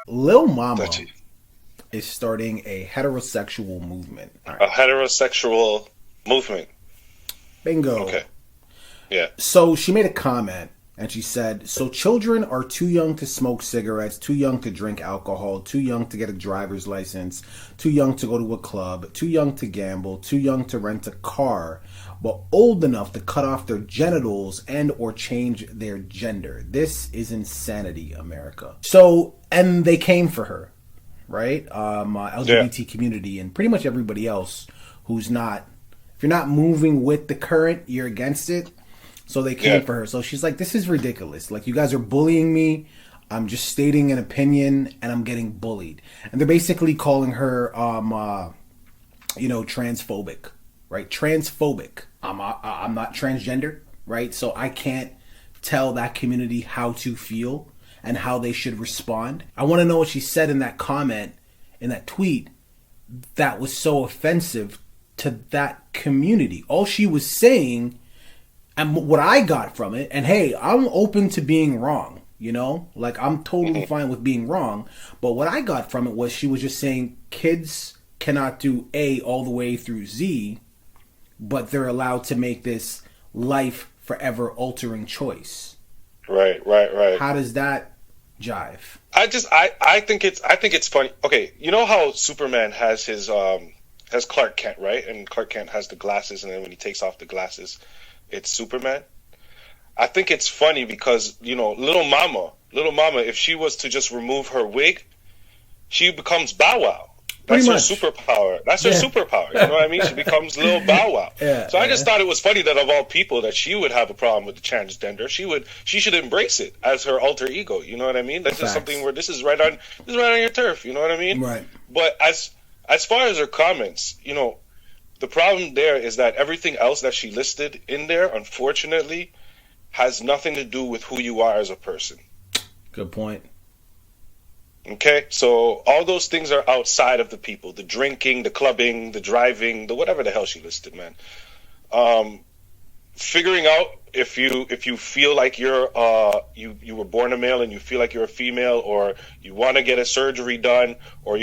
Lil Mama That she, is starting a heterosexual movement. All a right. heterosexual movement. Bingo. Okay. Yeah. So she made a comment and she said, so children are too young to smoke cigarettes, too young to drink alcohol, too young to get a driver's license, too young to go to a club, too young to gamble, too young to rent a car, but old enough to cut off their genitals and or change their gender. This is insanity, America. So, and they came for her, right? Yeah. LGBT community and pretty much everybody else who's not, if you're not moving with the current, you're against it. So they came Yeah. for her. So she's like, this is ridiculous. Like, you guys are bullying me. I'm just stating an opinion and I'm getting bullied. And they're basically calling her, transphobic, right? Transphobic. I'm not transgender, right? So I can't tell that community how to feel and how they should respond. I want to know what she said in that comment, in that tweet, that was so offensive to that community. All she was saying, and what I got from it, and hey, I'm open to being wrong, like I'm totally fine with being wrong, but what I got from it was she was just saying kids cannot do A all the way through Z, but they're allowed to make this life forever altering choice. Right. Right. Right. How does that jive? I think it's funny. Okay, you know how Superman has his has Clark Kent, right? And Clark Kent has the glasses, and then when he takes off the glasses, it's Superman. I think it's funny because little mama, if she was to just remove her wig, she becomes Bow Wow. Pretty That's her much. superpower. That's her superpower. You know what I mean? She becomes Lil Bow Wow. Yeah, So I just yeah. thought it was funny that of all people that she would have a problem with the transgender. She should embrace it as her alter ego. You know what I mean? That's just Facts. something where this is right on your turf. You know what I mean? Right. But as far as her comments, the problem there is that everything else that she listed in there, unfortunately, has nothing to do with who you are as a person. Good point. Okay, so all those things are outside of the people: the drinking, the clubbing, the driving, the whatever the hell she listed, man. Figuring out if you feel like you were born a male and you feel like you're a female, or you want to get a surgery done, or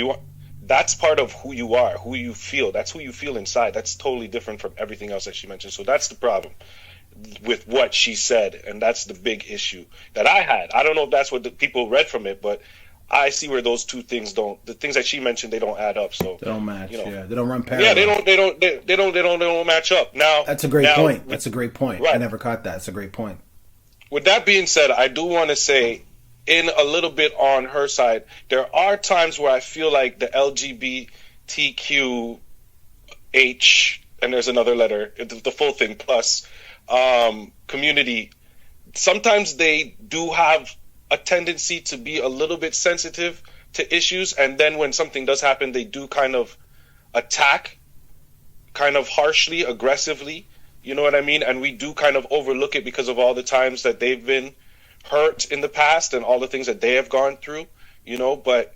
that's part of who you are, who you feel. That's who you feel inside. That's totally different from everything else that she mentioned. So that's the problem with what she said, and that's the big issue that I had. I don't know if that's what the people read from it, but I see where those two things the things that she mentioned, they don't add up. So They don't match. Yeah, they don't run parallel. yeah, they don't match up. Now That's a great point. That's a great point. I Right. never caught that. That's a great point. With that being said, I do want to say, in a little bit on her side, there are times where I feel like the LGBTQH, and there's another letter, the full thing plus, community, sometimes they do have a tendency to be a little bit sensitive to issues, and then when something does happen, they do kind of attack, kind of harshly, aggressively, you know what I mean? And we do kind of overlook it because of all the times that they've been hurt in the past and all the things that they have gone through, but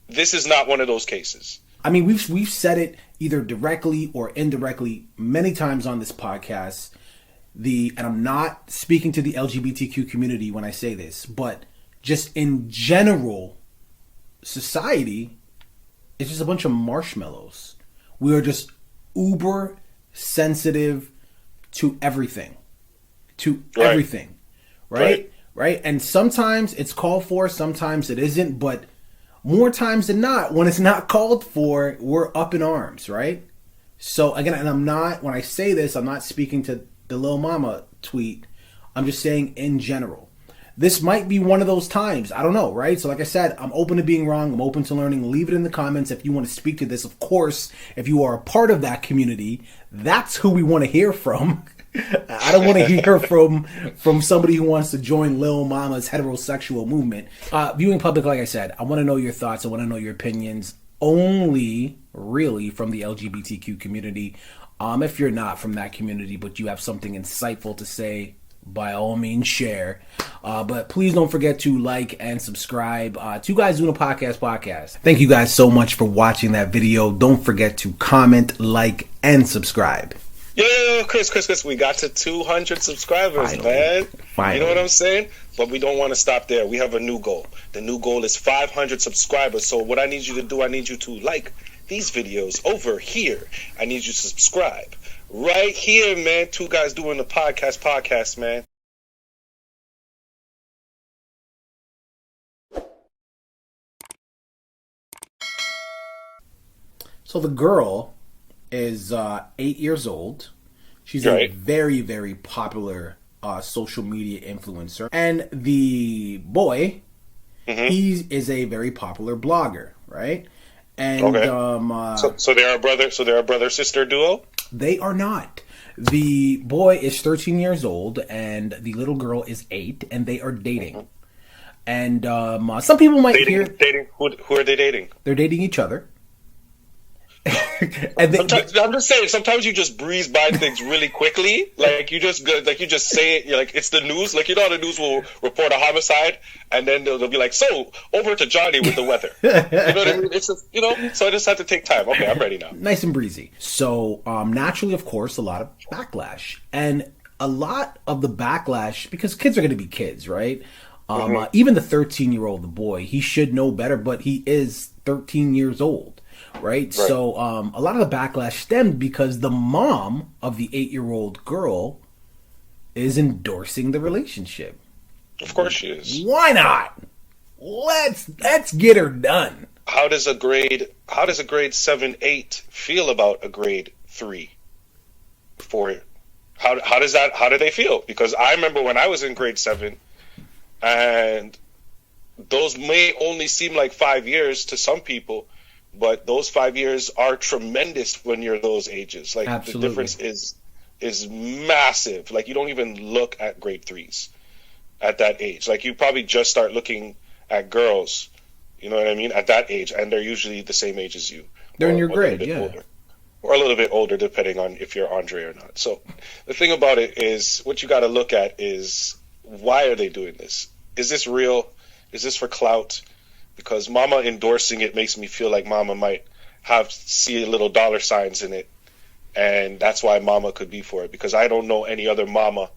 this is not one of those cases. I mean, we've said it either directly or indirectly many times on this podcast. And I'm not speaking to the LGBTQ community when I say this, but just in general, society is just a bunch of marshmallows. We are just uber sensitive to everything, Right. everything, right? Right? And sometimes it's called for, sometimes it isn't, but more times than not, when it's not called for, we're up in arms, right? So again, and when I say this, I'm not speaking to the Lil Mama tweet. I'm just saying in general. This might be one of those times. I don't know, right? So like I said, I'm open to being wrong. I'm open to learning. Leave it in the comments if you want to speak to this. Of course, if you are a part of that community, that's who we want to hear from. I don't want to hear from somebody who wants to join Lil Mama's heterosexual movement. Viewing public, like I said, I want to know your thoughts. I want to know your opinions only really from the LGBTQ community. If you're not from that community, but you have something insightful to say, by all means share. But please don't forget to like and subscribe. Two Guys Doing a Podcast. Thank you guys so much for watching that video. Don't forget to comment, like, and subscribe. Yo, Chris, we got to 200 subscribers, Finally. man. Finally. You know what I'm saying? But we don't want to stop there. We have a new goal. The new goal is 500 subscribers. So what I need you to do, I need you to like these videos over here. I need you to subscribe. Right here, man. Two guys doing the podcast, man. So the girl is 8 years old. She's Right. a very, very popular social media influencer. And the boy, he is a very popular blogger, right? And Okay. So they're a brother sister duo? they are not. The boy is 13 years old and the little girl is 8, and they are dating. And some people might hear Dating. Who are they dating? they're dating each other. And I'm just saying. Sometimes you just breeze by things really quickly. Like you just say it. You're like it's the news. Like how the news will report a homicide, and then they'll be like, "So over to Johnny with the weather." You know what I mean? It's just, so I just have to take time. Okay, I'm ready now. nice and breezy. So naturally, of course, a lot of backlash, and a lot of the backlash because kids are going to be kids, right? Even the 13-year-old, the boy, he should know better, but he is 13 years old, right? So a lot of the backlash stemmed because the mom of the 8-year-old girl is endorsing the relationship. Of course she is. Why not? Let's get her done. How does a grade 7-8 feel about a grade 3 4? How do they feel? Because I remember when I was in grade 7, and those may only seem like 5 years to some people, but those 5 years are tremendous when you're those ages. Like Absolutely. The difference is massive. Like you don't even look at grade 3s at that age. Like you probably just start looking at girls, you know what I mean, at that age, and they're usually the same age as you. They're in your a little grade, bit yeah. older. Or a little bit older, depending on if you're Andre or not. So the thing about it is, what you got to look at is, why are they doing this? Is this real? Is this for clout? Because mama endorsing it makes me feel like mama might see little dollar signs in it, and that's why mama could be for it. Because I don't know any other mama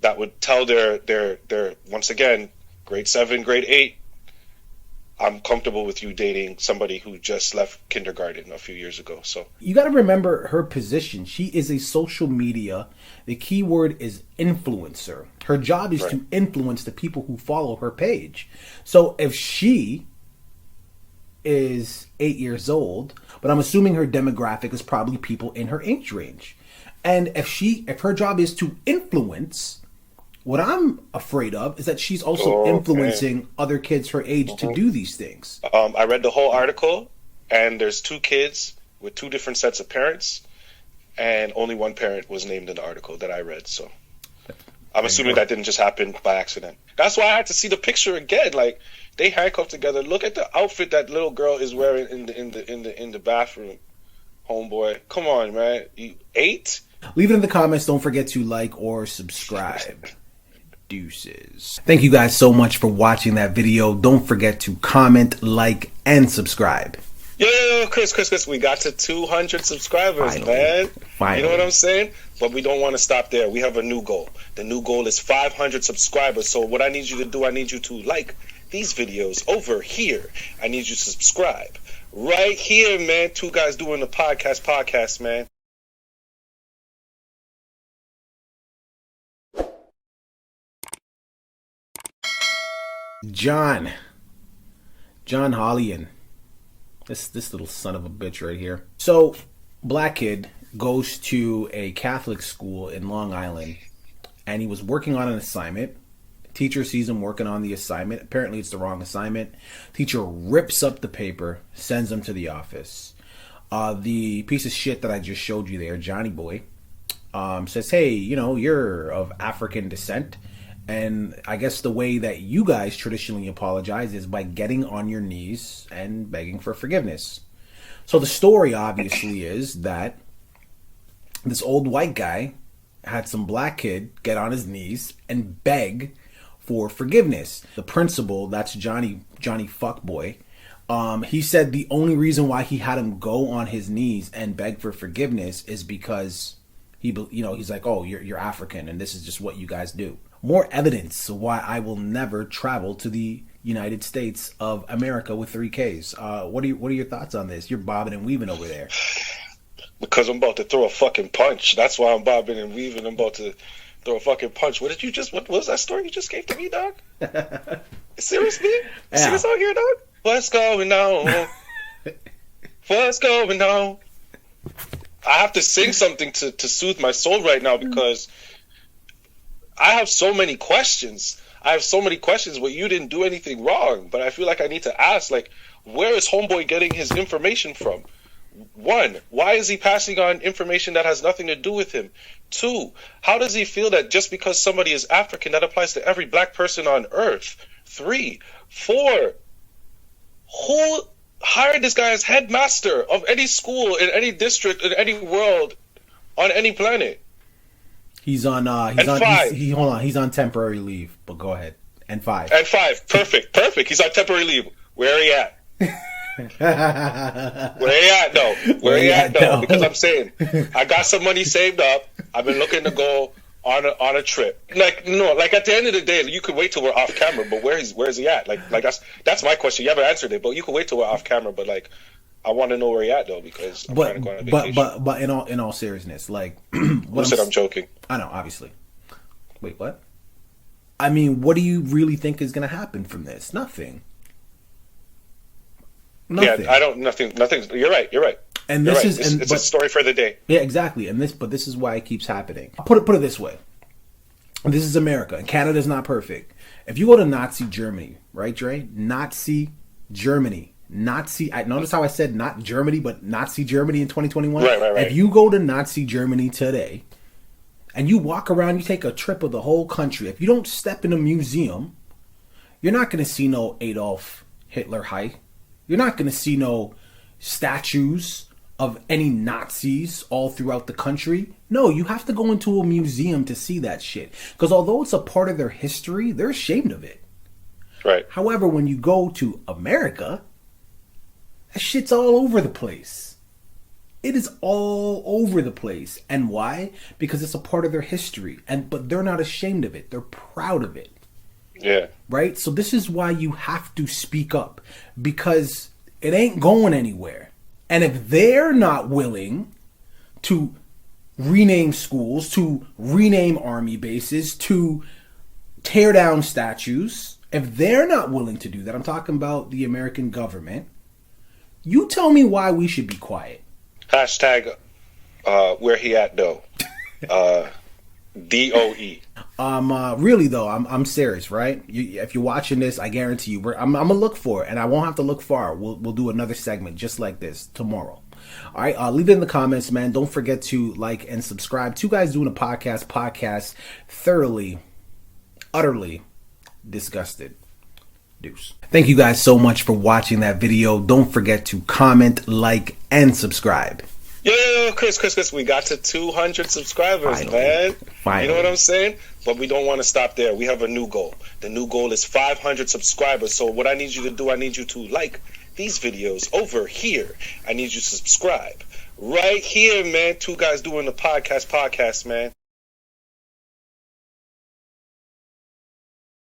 that would tell their once again, grade 7, grade 8, I'm comfortable with you dating somebody who just left kindergarten a few years ago. So You got to remember her position. She is a social media. The key word is influencer. Her job is to influence the people who follow her page. So if she is 8 years old, but I'm assuming her demographic is probably people in her age range. And if her job is to influence, what I'm afraid of is that she's also influencing other kids her age to do these things. I read the whole article, and there's 2 kids with 2 different sets of parents, and only one parent was named in the article that I read. So I'm assuming that didn't just happen by accident. That's why I had to see the picture again. Like they handcuffed together. Look at the outfit that little girl is wearing in the bathroom. Homeboy, come on, man. You 8? Leave it in the comments. Don't forget to like or subscribe. Deuces. Thank you guys so much for watching that video. Don't forget to comment, like, and subscribe. Yo, Chris, we got to 200 subscribers, Finally. man. Finally. You know what I'm saying? But we don't want to stop there. We have a new goal. The new goal is 500 subscribers. So what I need you to do, I need you to like these videos over here. I need you to subscribe. Right here, man. Two guys doing the podcast, man. John Hollian. This little son of a bitch right here. So, black kid goes to a Catholic school in Long Island, and he was working on an assignment. Teacher sees him working on the assignment. Apparently, it's the wrong assignment. Teacher rips up the paper, sends him to the office. The piece of shit that I just showed you there, Johnny Boy, says, hey, you're of African descent. And I guess the way that you guys traditionally apologize is by getting on your knees and begging for forgiveness. So the story obviously is that this old white guy had some black kid get on his knees and beg for forgiveness. The principal, that's Johnny Fuckboy, he said the only reason why he had him go on his knees and beg for forgiveness is because He's like, oh, you're African, and this is just what you guys do. More evidence why I will never travel to the United States of America with 3Ks. What are your thoughts on this? You're bobbing and weaving over there. Because I'm about to throw a fucking punch. That's why I'm bobbing and weaving. I'm about to throw a fucking punch. What was that story you just gave to me, dog? Seriously? Yeah. Serious out here, dog? What's going on? What's going on? I have to sing something to soothe my soul right now because I have so many questions. Well, you didn't do anything wrong, but I feel like I need to ask, like, where is homeboy getting his information from? 1, why is he passing on information that has nothing to do with him? 2, how does he feel that just because somebody is African, that applies to every black person on earth? 3, 4, who hired this guy as headmaster of any school in any district in any world on any planet? He's on he's on temporary leave, but go ahead. And 5. Perfect. He's on temporary leave. Where are he at? Where he at though? Because I'm saying I got some money saved up. I've been looking to go on a trip. Like at the end of the day, you could wait till we're off camera, but where is he at? Like that's my question. You haven't answered it, but you could wait till we're off camera, but like I want to know where he at though, because I'm trying to go on a vacation. But in all seriousness, like who said I'm joking? I know, obviously. Wait, what? I mean, what do you really think is going to happen from this? Nothing. Yeah, nothing. You're right. And this is it's a story for the day. Yeah, exactly. And this is why it keeps happening. I'll put it this way. This is America, and Canada's not perfect. If you go to Nazi Germany, right, Dre? Nazi Germany. Notice how I said not Germany, but Nazi Germany in 2021? Right. If you go to Nazi Germany today, and you walk around, you take a trip of the whole country, if you don't step in a museum, you're not going to see no Adolf Hitler height. You're not going to see no statues of any Nazis all throughout the country. No, you have to go into a museum to see that shit. Because although it's a part of their history, they're ashamed of it. Right. However, when you go to America, that shit's all over the place. It is all over the place. And why? Because it's a part of their history. But they're not ashamed of it. They're proud of it. Yeah. Right? So this is why you have to speak up. Because it ain't going anywhere. And if they're not willing to rename schools, to rename army bases, to tear down statues, if they're not willing to do that, I'm talking about the American government, you tell me why we should be quiet. Hashtag where he at though. DOE. Really though, I'm serious, right? If you're watching this, I guarantee you, I'm gonna look for it, and I won't have to look far. We'll do another segment just like this tomorrow. All right, leave it in the comments, man. Don't forget to like and subscribe. 2 guys doing a podcast thoroughly, utterly disgusted. Deuce. Thank you guys so much for watching that video. Don't forget to comment, like, and subscribe. Yo, Chris, we got to 200 subscribers, man. Finally. You know what I'm saying? But we don't want to stop there. We have a new goal. The new goal is 500 subscribers. So what I need you to do, I need you to like these videos over here. I need you to subscribe right here, man. 2 guys doing the podcast, man.